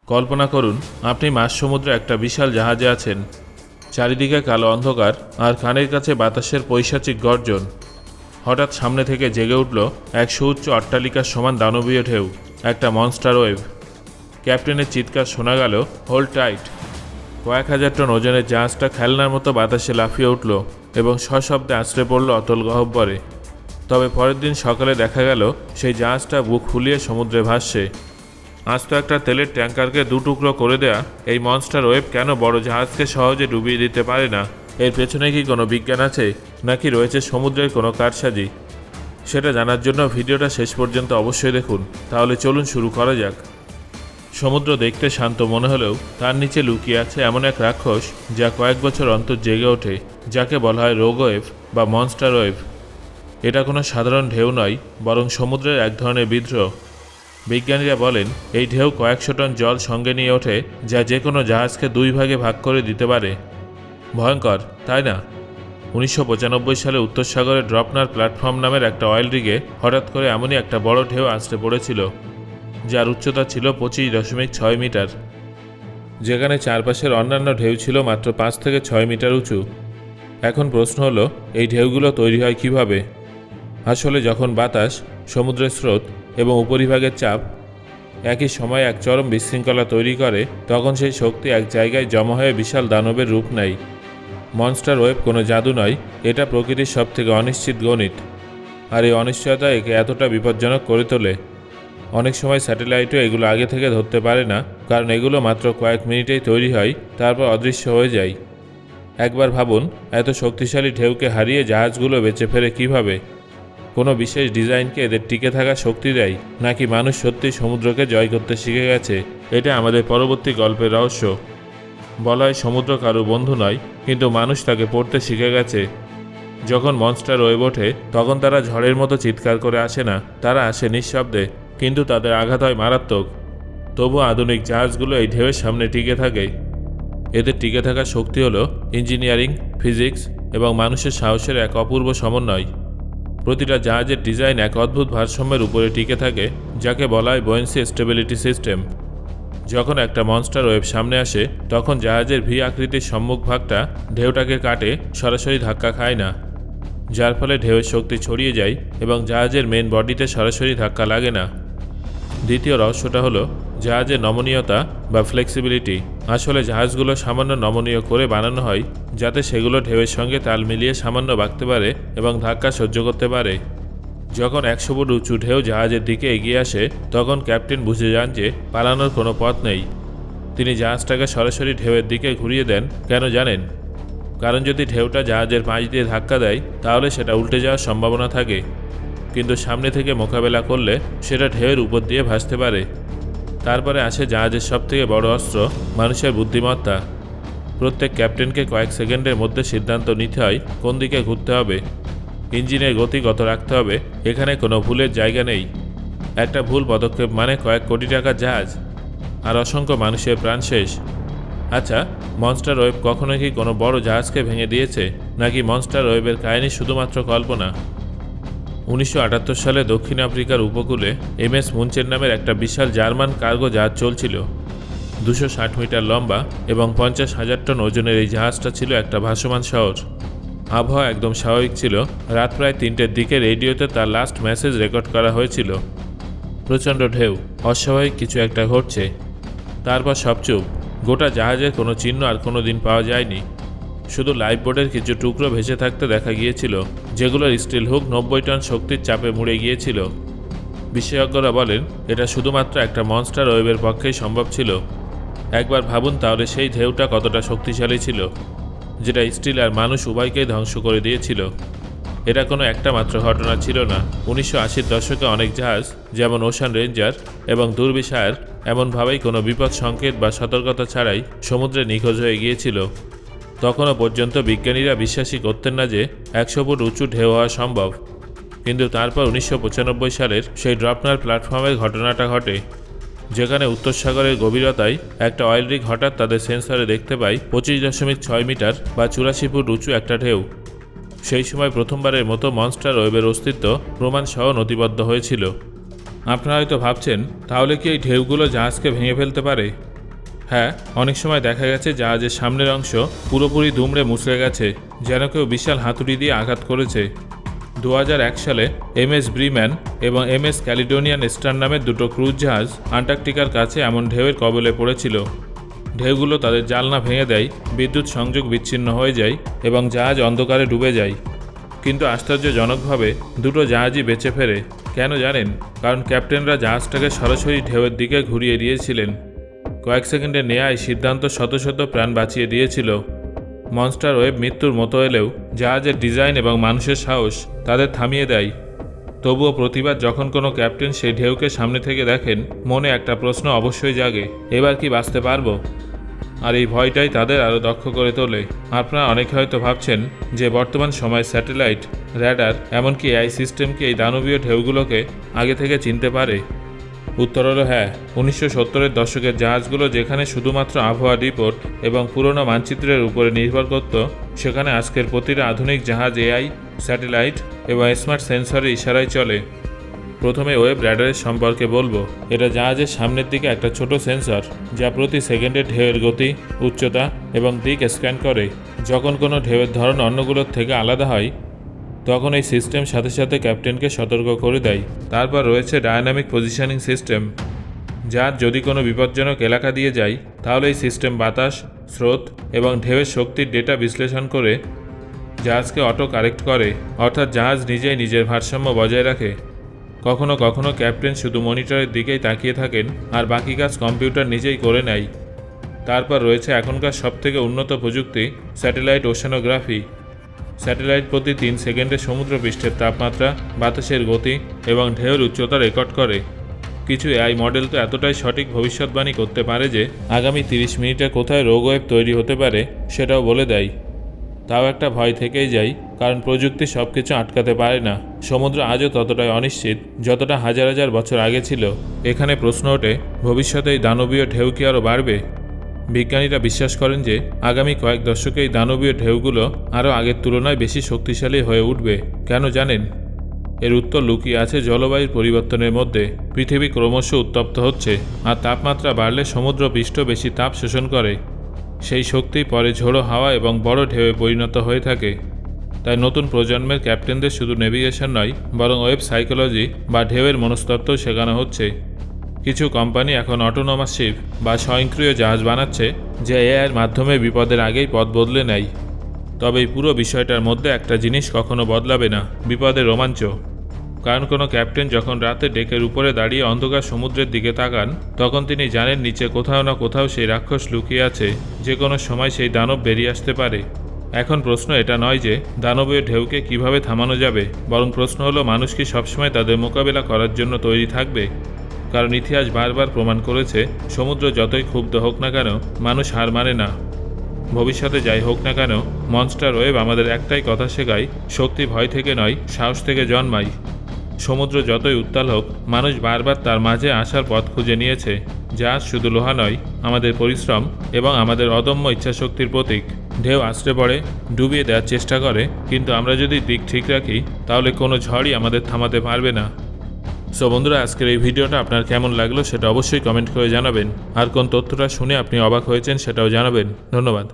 কল্পনা করুন আপনি মাঝ সমুদ্রে একটা বিশাল জাহাজে আছেন। চারিদিকে কালো অন্ধকার আর কানের কাছে বাতাসের পৈশাচিক গর্জন। হঠাৎ সামনে থেকে জেগে উঠল এক সুউচ্চ অট্টালিকার সমান দানবীয় ঢেউ, একটা মনস্টার ওয়েভ। ক্যাপ্টেনের চিৎকার শোনা গেল, হোল্ড টাইট। কয়েক হাজার টন ওজনের জাহাজটা খেলনার মতো বাতাসে লাফিয়ে উঠল এবং সশব্দে আছড়ে পড়ল অতল গহ্বরে। তবে পরের দিন সকালে দেখা গেল সেই জাহাজটা বুক ফুলিয়ে সমুদ্রে ভাসছে। আজ তো একটা তেলের ট্যাঙ্কারকে দুটুকরো করে দেয়া এই মনস্টার ওয়েভ কেন বড় জাহাজকে সহজে ডুবিয়ে দিতে পারে না? এর পেছনে কি কোনো বিজ্ঞান আছে, নাকি রয়েছে সমুদ্রের কোনো কারসাজি? সেটা জানার জন্য ভিডিওটা শেষ পর্যন্ত অবশ্যই দেখুন। তাহলে চলুন শুরু করা যাক। সমুদ্র দেখতে শান্ত মনে হলেও তার নিচে লুকিয়ে আছে এমন এক রাক্ষস যা কয়েক বছর অন্তর জেগে ওঠে, যাকে বলা হয় রোগ ওয়েভ বা মনস্টার ওয়েভ। এটা কোনো সাধারণ ঢেউ নয়, বরং সমুদ্রের এক ধরনের বিদ্রোহ। বিজ্ঞানীরা বলেন এই ঢেউ কয়েকশো টন জল সঙ্গে নিয়ে ওঠে, যা যে কোনো জাহাজকে দুই ভাগে ভাগ করে দিতে পারে। ভয়ঙ্কর, তাই না? 1995 সালে উত্তর সাগরে ড্রপনার প্ল্যাটফর্ম নামের একটা অয়েল রিগে হঠাৎ করে এমনই একটা বড় ঢেউ আছড়ে পড়েছিল, যার উচ্চতা ছিল 25.6 মিটার, যেখানে চারপাশের অন্যান্য ঢেউ ছিল মাত্র 5 থেকে 6 মিটার উঁচু। এখন প্রশ্ন হলো, এই ঢেউগুলো তৈরি হয় কিভাবে? আসলে যখন বাতাস, সমুদ্রের স্রোত এবং উপরিভাগের চাপ একই সময়ে এক চরম বিশৃঙ্খলা তৈরি করে, তখন সেই শক্তি এক জায়গায় জমা হয়ে বিশাল দানবের রূপ নেয়। মনস্টার ওয়েভ কোনো জাদু নয়, এটা প্রকৃতির সবথেকে অনিশ্চিত গণিত। আর এই অনিশ্চয়তা একে এতটা বিপজ্জনক করে তোলে। অনেক সময় স্যাটেলাইটও এগুলো আগে থেকে ধরতে পারে না, কারণ এগুলো মাত্র কয়েক মিনিটেই তৈরি হয়, তারপর অদৃশ্য হয়ে যায়। একবার ভাবুন, এত শক্তিশালী ঢেউকে হারিয়ে জাহাজগুলো বেঁচে ফেরে কিভাবে? কোনো বিশেষ ডিজাইনকে এদের টিকে থাকা শক্তি দেয়, নাকি মানুষ সত্যি সমুদ্রকে জয় করতে শিখে গেছে? এটা আমাদের পরবর্তী গল্পের রহস্য। বলা হয় সমুদ্র কারো বন্ধু নয়, কিন্তু মানুষ তাকে পড়তে শিখে গেছে। যখন মনস্টার ওয়েভ ওঠে তখন তারা ঝড়ের মতো চিৎকার করে আসে না, তারা আসে নিঃশব্দে, কিন্তু তাদের আঘাত হয় মারাত্মক। তবু আধুনিক জাহাজগুলো এই ঢেউয়ের সামনে টিকে থাকে। এদের টিকে থাকার শক্তি হলো ইঞ্জিনিয়ারিং, ফিজিক্স এবং মানুষের সাহসের এক অপূর্ব সমন্বয়। প্রতিটা জাহাজের ডিজাইন এক অদ্ভুত ভারসাম্যের উপরে টিকে থাকে, যাকে বলা হয় বুয়েন্সি স্টেবিলিটি সিস্টেম। যখন একটা মনস্টার ওয়েভ সামনে আসে তখন জাহাজের ভি আকৃতির সম্মুখভাগটা ঢেউটাকে কাটে, সরাসরি ধাক্কা খায় না, যার ফলে ঢেউয়ের শক্তি ছড়িয়ে যায় এবং জাহাজের মেন বডিতে সরাসরি ধাক্কা লাগে না। দ্বিতীয় রহস্যটা হলো জাহাজের নমনীয়তা বা ফ্লেক্সিবিলিটি। আসলে জাহাজগুলো সামান্য নমনীয় করে বানানো হয়, যাতে সেগুলো ঢেউয়ের সঙ্গে তাল মিলিয়ে সামান্য বাঁকতে পারে এবং ধাক্কা সহ্য করতে পারে। যখন 100 ফুট উঁচু ঢেউ জাহাজের দিকে এগিয়ে আসে তখন ক্যাপ্টেন বুঝে যান যে পালানোর কোনো পথ নেই। তিনি জাহাজটাকে সরাসরি ঢেউয়ের দিকে ঘুরিয়ে দেন। কেন জানেন? কারণ যদি ঢেউটা জাহাজের পাশ দিয়ে ধাক্কা দেয় তাহলে সেটা উল্টে যাওয়ার সম্ভাবনা থাকে, কিন্তু সামনে থেকে মোকাবেলা করলে সেটা ঢেউয়ের উপর দিয়ে ভাসতে পারে। তারপরে আসে জাহাজের সবথেকে বড় অস্ত্র, মানুষের বুদ্ধিমত্তা। প্রত্যেক ক্যাপ্টেনকে কয়েক সেকেন্ডের মধ্যে সিদ্ধান্ত নিতে হয় কোন দিকে ঘুরতে হবে, ইঞ্জিনের গতি কত রাখতে হবে। এখানে কোনো ভুলের জায়গা নেই। একটা ভুল পদক্ষেপ মানে কয়েক কোটি টাকার জাহাজ আর অসংখ্য মানুষের প্রাণ শেষ। আচ্ছা, মনস্টার ওয়েভ কখনো কি কোনো বড় জাহাজকে ভেঙে দিয়েছে, নাকি মনস্টার ওয়েভের কাহিনী শুধুমাত্র কল্পনা? 1978 সালে দক্ষিণ আফ্রিকার উপকূলে MS মুনচেন নামের একটা বিশাল জার্মান কার্গো জাহাজ চলছিল। 260 মিটার লম্বা এবং 50,000 টন ওজনের এই জাহাজটা ছিল একটা ভাসমান শহর। আবহাওয়া একদম স্বাভাবিক ছিল। রাত প্রায় 3টের দিকে রেডিওতে তার লাস্ট মেসেজ রেকর্ড করা হয়েছিল। প্রচণ্ড ঢেউ, অস্বাভাবিক কিছু একটা ঘটছে। তারপর সব চুপ। গোটা জাহাজের কোনো চিহ্ন আর কোনো দিন পাওয়া যায়নি। শুধু লাইফবোটের কিছু টুকরো ভেসে থাকতে দেখা গিয়েছিল, যেগুলোর স্টিল হুক 90 টন শক্তির চাপে মুড়ে গিয়েছিল। বিশেষজ্ঞরা বলেন এটা শুধুমাত্র একটা মনস্টার ওয়েভের পক্ষেই সম্ভব ছিল। একবার ভাবুন তাহলে সেই ঢেউটা কতটা শক্তিশালী ছিল, যেটা স্টিল আর মানুষ উভয়কেই ধ্বংস করে দিয়েছিল। এটা কোনো একটা মাত্র ঘটনা ছিল না। 1980-র দশকে অনেক জাহাজ, যেমন ওশান রেঞ্জার এবং দুর্বিশায়ার, এমনভাবেই কোনো বিপদ সংকেত বা সতর্কতা ছাড়াই সমুদ্রে নিখোঁজ হয়ে গিয়েছিল। তখনও পর্যন্ত বিজ্ঞানীরা বিশ্বাসই করতেন না যে 100 ফুট উঁচু ঢেউ হওয়া সম্ভব। কিন্তু তারপর 1995 সালের সেই ড্রপনার প্ল্যাটফর্মের ঘটনাটা ঘটে, যেখানে উত্তর সাগরের গভীরতায় একটা অয়েল রিগ হঠাৎ তাদের সেন্সরে দেখতে পায় 25.6 মিটার বা 84 ফুট উঁচু একটা ঢেউ। সেই সময় প্রথমবারের মতো মনস্টার ওয়েভের অস্তিত্ব প্রমাণসহ নথিবদ্ধ হয়েছিল। আপনারা হয়তো ভাবছেন, তাহলে কি এই ঢেউগুলো জাহাজকে ভেঙে ফেলতে পারে? হ্যাঁ, অনেক সময় দেখা গেছে জাহাজের সামনের অংশ পুরোপুরি দুমড়ে মুচড়ে গেছে, যেন কেউ বিশাল হাতুড়ি দিয়ে আঘাত করেছে। 2001 সালে MS ব্রিম্যান এবং MS ক্যালিডোনিয়ান স্টার নামের দুটো ক্রুজ জাহাজ আন্টার্কটিকার কাছে এমন ঢেউয়ের কবলে পড়েছিল। ঢেউগুলো তাদের জালনা ভেঙে দেয়, বিদ্যুৎ সংযোগ বিচ্ছিন্ন হয়ে যায় এবং জাহাজ অন্ধকারে ডুবে যায়। কিন্তু আশ্চর্যজনকভাবে দুটো জাহাজই বেঁচে ফেরে। কেন জানেন? কারণ ক্যাপ্টেনরা জাহাজটাকে সরাসরি ঢেউয়ের দিকে ঘুরিয়ে দিয়েছিলেন। কয়েক সেকেন্ডে নেয়া এই সিদ্ধান্ত শত শত প্রাণ বাঁচিয়ে দিয়েছিল। মনস্টার ওয়েভ মৃত্যুর মতো এলেও জাহাজের ডিজাইন এবং মানুষের সাহস তাদের থামিয়ে দেয়। তবুও প্রতিবার যখন কোনো ক্যাপ্টেন সেই ঢেউকে সামনে থেকে দেখেন, মনে একটা প্রশ্ন অবশ্যই জাগে, এবার কি বাঁচতে পারবো? আর এই ভয়টাই তাদের আরও দক্ষ করে তোলে। আপনারা অনেকে হয়তো ভাবছেন যে বর্তমান সময়ে স্যাটেলাইট, র্যাডার, এমনকি AI সিস্টেম কি এই দানবীয় ঢেউগুলোকে আগে থেকে চিনতে পারে? উত্তর হলো হ্যাঁ। 1970-এর দশকের জাহাজগুলো যেখানে শুধুমাত্র আবহাওয়া রিপোর্ট এবং পুরনো মানচিত্রের উপরে নির্ভর করত, সেখানে আজকের প্রতিটা আধুনিক জাহাজ AI, স্যাটেলাইট এবং স্মার্ট সেন্সরের ইশারায় চলে। প্রথমে ওয়েব র্যাডারের সম্পর্কে বলবো। এটা জাহাজের সামনের দিকে একটা ছোট সেন্সর, যা প্রতি সেকেন্ডে ঢেউয়ের গতি, উচ্চতা এবং দিক স্ক্যান করে। যখন কোনো ঢেউয়ের ধরন অন্যগুলোর থেকে আলাদা হয়, তখন এই সিস্টেম সাথে সাথে ক্যাপ্টেনকে সতর্ক করে দেয়। তারপর রয়েছে ডায়নামিক পজিশনিং সিস্টেম, যা যদি কোনো বিপজ্জনক এলাকা দিয়ে যায়, তাহলে এই সিস্টেম বাতাস, স্রোত এবং ঢেউয়ের শক্তির ডেটা বিশ্লেষণ করে জাহাজকে অটো কারেক্ট করে, অর্থাৎ জাহাজ নিজেই নিজের ভারসাম্য বজায় রাখে। কখনো কখনো ক্যাপ্টেন শুধু মনিটরের দিকেই তাকিয়ে থাকেন আর বাকি কাজ কম্পিউটার নিজেই করে নেয়। তারপর রয়েছে এখনকার সবথেকে উন্নত প্রযুক্তি, স্যাটেলাইট ওশানোগ্রাফি। স্যাটেলাইট প্রতি 3 সেকেন্ডে সমুদ্রপৃষ্ঠের তাপমাত্রা, বাতাসের গতি এবং ঢেউয়ের উচ্চতা রেকর্ড করে। কিছু AI মডেল তো এতটাই সঠিক ভবিষ্যৎবাণী করতে পারে যে আগামী 30 মিনিটে কোথায় রোগ ওয়েভ তৈরি হতে পারে সেটাও বলে দেয়। তাও একটা ভয় থেকেই যায়, কারণ প্রযুক্তি সব কিছু আটকাতে পারে না। সমুদ্র আজও ততটাই অনিশ্চিত যতটা হাজার হাজার বছর আগে ছিল। এখানে প্রশ্ন ওঠে, ভবিষ্যতে এই দানবীয় ঢেউ কি আরও বাড়বে? বিজ্ঞানীরা বিশ্বাস করেন যে আগামী কয়েক দশকে এই দানবীয় ঢেউগুলো আরও আগের তুলনায় বেশি শক্তিশালী হয়ে উঠবে। কেন জানেন? এর উত্তর লুকিয়ে আছে জলবায়ুর পরিবর্তনের মধ্যে। পৃথিবী ক্রমশ উত্তপ্ত হচ্ছে, আর তাপমাত্রা বাড়লে সমুদ্রপৃষ্ঠ বেশি তাপ শোষণ করে। সেই শক্তি পরে ঝোড়ো হাওয়া এবং বড় ঢেউয়ে পরিণত হয়ে থাকে। তাই নতুন প্রজন্মের ক্যাপ্টেনদের শুধু নেভিগেশন নয়, বরং ওয়েব সাইকোলজি বা ঢেউয়ের মনস্তত্ত্বও শেখানো হচ্ছে। কিছু কোম্পানি এখন অটোনোমাস শিপ বা স্বয়ংক্রিয় জাহাজ বানাচ্ছে, যা AI-এর মাধ্যমে বিপদের আগেই পথ বদলে নেয়। তবে এই পুরো বিষয়টার মধ্যে একটা জিনিস কখনো বদলাবে না, বিপদের রোমাঞ্চ। কারণ কোনো ক্যাপ্টেন যখন রাতে ডেকের উপরে দাঁড়িয়ে অন্ধকার সমুদ্রের দিকে তাকান, তখন তিনি জানেন নিচে কোথাও না কোথাও সেই রাক্ষস লুকিয়ে আছে, যে কোনো সময় সেই দানব বেরিয়ে আসতে পারে। এখন প্রশ্ন এটা নয় যে দানবীয় ঢেউকে কিভাবে থামানো যাবে, বরং প্রশ্ন হলো মানুষ কি সবসময় তাদের মোকাবেলা করার জন্য তৈরি থাকবে? কারণ ইতিহাস বারবার প্রমাণ করেছে, সমুদ্র যতই ক্ষুব্ধ হোক না কেন, মানুষ হার মানে না। ভবিষ্যতে যাই হোক না কেন, মনস্টার ওয়েভ আমাদের একটাই কথা শেখায়, শক্তি ভয় থেকে নয়, সাহস থেকে জন্মায়। সমুদ্র যতই উত্তাল হোক, মানুষ বারবার তার মাঝে আসার পথ খুঁজে নিয়েছে। জাহাজ শুধু লোহা নয়, আমাদের পরিশ্রম এবং আমাদের অদম্য ইচ্ছাশক্তির প্রতীক। ঢেউ আছড়ে পড়ে, ডুবিয়ে দেওয়ার চেষ্টা করে, কিন্তু আমরা যদি দিক ঠিক রাখি, তাহলে কোনো ঝড়ই আমাদের থামাতে পারবে না। সো বন্ধুরা, আজকের এই ভিডিওটা আপনার কেমন লাগলো সেটা অবশ্যই কমেন্ট করে জানাবেন। আর কোন তথ্যটা শুনে আপনি অবাক হয়েছেন সেটাও জানাবেন। ধন্যবাদ।